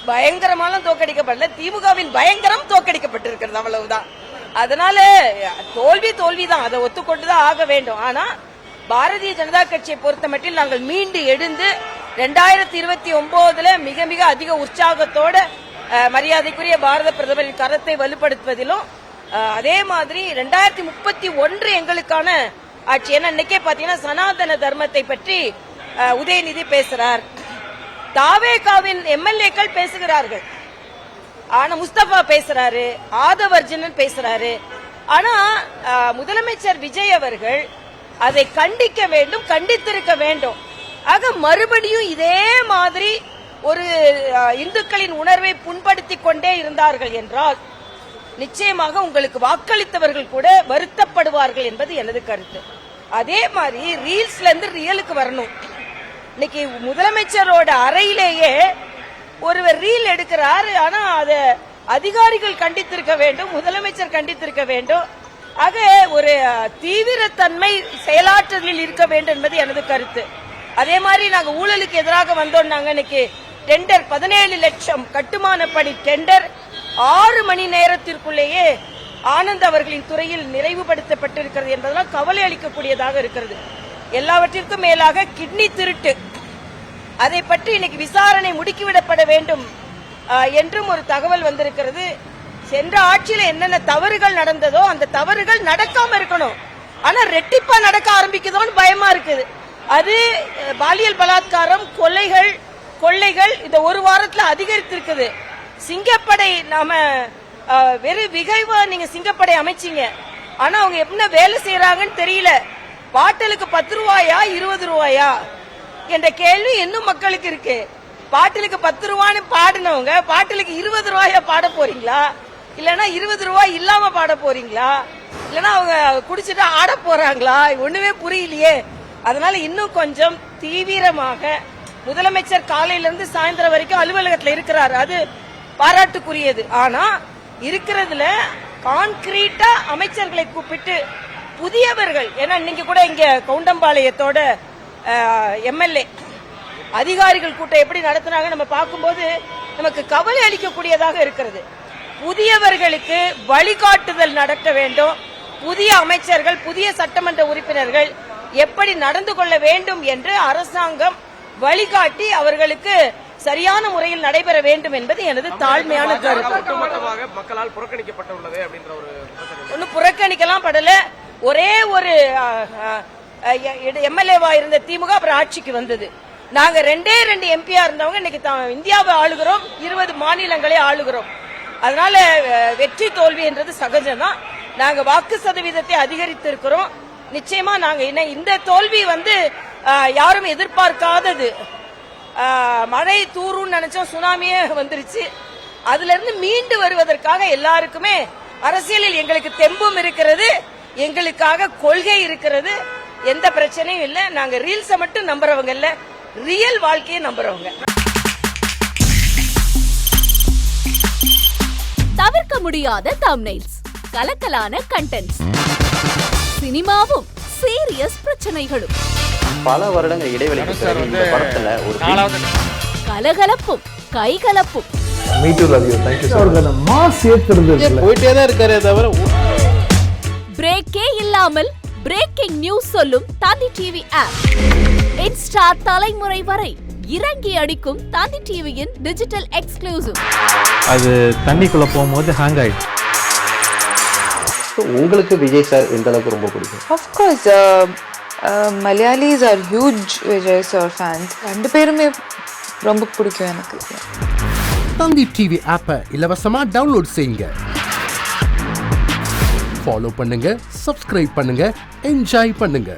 பயங்கரமாலாம் தோக்கடிக்கப்படல, திமுகவின் பயங்கரம் தோக்கடிக்கப்பட்டிருக்கிறது, அவ்வளவுதான். அதனால தோல்விதான், அதை ஒத்துக்கொண்டுதான் ஆக வேண்டும். ஆனா பாரதிய ஜனதா கட்சியை பொறுத்த மட்டில் நாங்கள் மீண்டு எழுந்து 2029 மிக மிக அதிக உற்சாகத்தோட மரியாதைக்குரிய பாரத பிரதமரின் கரத்தை வலுப்படுத்துவதிலும், அதே மாதிரி 2031 எங்களுக்கான ஆட்சி. ஏன்னா இன்னைக்கே பாத்தீங்கன்னா சனாதன தர்மத்தை பற்றி உதயநிதி பேசுறார், தாவேகாவின் எம்எல்ஏக்கள் பேசுகிறார்கள், ஆனா முஸ்தபா பேசுறாரு, ஆதவர்ஜனன் பேசுறாரு. ஆனா முதலமைச்சர் விஜய் அவர்கள் அதை கண்டிக்க வேண்டும், கண்டித்திருக்க வேண்டும். ஆக மறுபடியும் இதே மாதிரி ஒரு இந்துக்களின் உணர்வை புண்படுத்திக் கொண்டே இருந்தார்கள் என்றால் நிச்சயமாக உங்களுக்கு வாக்களித்தவர்கள் கூட வருத்தப்படுவார்கள் என்பது எனது கருத்து. அதே மாதிரி ரீல்ஸ்ல இருந்து ரியலுக்கு வரணும். இன்னைக்கு முதலமைச்சரோட அறையிலேயே ஒருவர் ரீல் எடுக்கிறார், ஆனா அத அதிகாரிகள் கண்டித்திருக்க வேண்டும், முதலமைச்சர் கண்டித்திருக்க வேண்டும். ஆக ஒரு தீவிரத்தன்மை செயலாற்றலில் இருக்க வேண்டும் என்பது எனது கருத்து. அதே மாதிரி நாங்க ஊழலுக்கு எதிராக வந்தோம். நாங்க இன்னைக்கு டெண்டர் 17 லட்சம் கட்டுமான பணி டெண்டர் 6 மணி நேரத்திற்குள்ளேயே ஆனந்த் அவர்களின் துறையில் நிறைவுபடுத்தப்பட்டிருக்கிறது என்பதெல்லாம் கவலை அளிக்கக்கூடியதாக இருக்கிறது. எல்லாவற்றிற்கும் மேலாக கிட்னி திருட்டு, அதை பற்றி இன்னைக்கு விசாரணை முடுக்கிவிடப்பட வேண்டும் என்றும் ஒரு தகவல் வந்திருக்கிறது. சென்ற ஆட்சியில் என்னென்ன தவறுகள் நடந்ததோ அந்த தவறுகள் நடக்காம இருக்கணும், ஆனா ரெட்டிப்பா நடக்க ஆரம்பிக்குதோன்னு பயமா இருக்குது. அது பாலியல் பலாத்காரம், கொள்ளைகள் இந்த ஒரு வாரத்துல அதிகரித்திருக்குது. சிங்கப்படை நாம வெறும் விகைவா நீங்க சிங்கப்படை அமைச்சீங்க, ஆனா அவங்க என்ன வேலை செய்யறாங்கன்னு தெரியல. பாட்டலுக்கு 10 ரூபாயா 20 ரூபாயா என்ற கேள்வி இன்னும் மக்களுக்கு இருக்கு. பாட்டிலுக்கு 10 ரூபான்னு பாடினவங்க பாட்டிலுக்கு 20 ரூபாயா பாட போறீங்களா, இல்லன்னா 20 ரூபாய் இல்லாம பாட போறீங்களா, இல்லன்னா அவங்க குடிச்சிட்டு ஆட போறாங்களா, ஒண்ணுமே புரியலையே. அதனால இன்னும் கொஞ்சம் தீவிரமாக முதலமைச்சர் காலையிலிருந்து சாயந்தரம் வரைக்கும் அலுவலகத்தில் இருக்கிறார், அது பாராட்டுக்குரியது. ஆனா இருக்கிறதுல கான்கிரீட்டா அமைச்சர்களை கூப்பிட்டு புதியவர்கள், ஏன்னா இன்னைக்கு கூட இங்க கவுண்டம்பாளையத்தோட எம்எல்ஏ அதிகாரிகள் கூட்டம் எப்படி நடத்தினாங்க நம்ம பார்க்கும்போது நமக்கு கவலை அளிக்கக்கூடியதாக இருக்கிறது. புதியவர்களுக்கு வழிகாட்டுதல் நடக்க வேண்டும். புதிய அமைச்சர்கள், புதிய சட்டமன்ற உறுப்பினர்கள் எப்படி நடந்து கொள்ள வேண்டும் என்று அரசாங்கம் வழிகாட்டி அவர்களுக்கு சரியான முறையில் நடைபெற வேண்டும் என்பது எனது தாழ்மையான கருத்து. மக்களால் புறக்கணிக்கப்பட்டுள்ளது அப்படின்ற ஒரு ஒன்னும் புறக்கணிக்கலாம் படல. ஒரே ஒரு எம்எல்ஏவா இருந்த திமுக அப்புறம் ஆட்சிக்கு வந்தது. நாங்க 2 எம்பியா இருந்தவங்க இன்னைக்கு இந்தியாவை ஆளுகிறோம், 20 மாநிலங்களை ஆளுகிறோம். அதனால வெற்றி தோல்வி என்றது சகஜம்தான். நாங்க வாக்கு சதவீதத்தை அதிகரித்திருக்கிறோம். நிச்சயமா நாங்க இந்த தோல்வி யாரும் எதிர்பார்க்காதது. மழை தூரும் நினைச்சோம், சுனாமியே வந்துருச்சு. அதுல இருந்து மீண்டு வருவதற்காக எல்லாருக்குமே அரசியலில் எங்களுக்கு தெம்பும் இருக்கிறது, எங்களுக்காக கொள்கை இருக்கிறது, எந்த பிரச்சனையும் இல்ல. நாங்க ரீல்ஸை மட்டும் நம்புறவங்க இல்ல, ரியல் வாழ்க்கையை நம்புறவங்க. தவிர்க்க முடியாத தம்ப்நெயில்ஸ், கலக்கலான கண்டென்ட்ஸ், சினிமாவும் சீரியஸ் பிரச்சனைகளும், பல வருடங்கள் இடைவெளிக்கு பிறகு இந்த படத்துல ஒரு கலகலப்பும் கைகலப்பும், போயிட்டே தான் இருக்காரே தவிர பிரேக்கே இல்லாமல் பிரேக்கிங் நியூஸ் சொல்லும் தந்தி டிவி ஆப். இன்ஸ்டா தலைமுறை வரை இறங்கி அடிக்கும் தந்தி டிவியின் டிஜிட்டல் எக்ஸ்க்ளூசிவ். அது தண்ணிக்குள்ள போகும்போது ஹேங் ஆயிடுச்சு. உங்களுக்கு விஜய் சார் எந்த அளவுக்கு ரொம்ப பிடிக்கும்? Of course, Malayalis are huge Vijay sir fans. ரெண்டு பேருமே ரொம்ப பிடிக்கும் எனக்கு. தந்தி டிவி ஆப்பை இலவசமா டவுன்லோட் செய்யுங்க, ஃபாலோ பண்ணுங்க, சப்ஸ்கிரைப் பண்ணுங்க, என்ஜாய் பண்ணுங்க.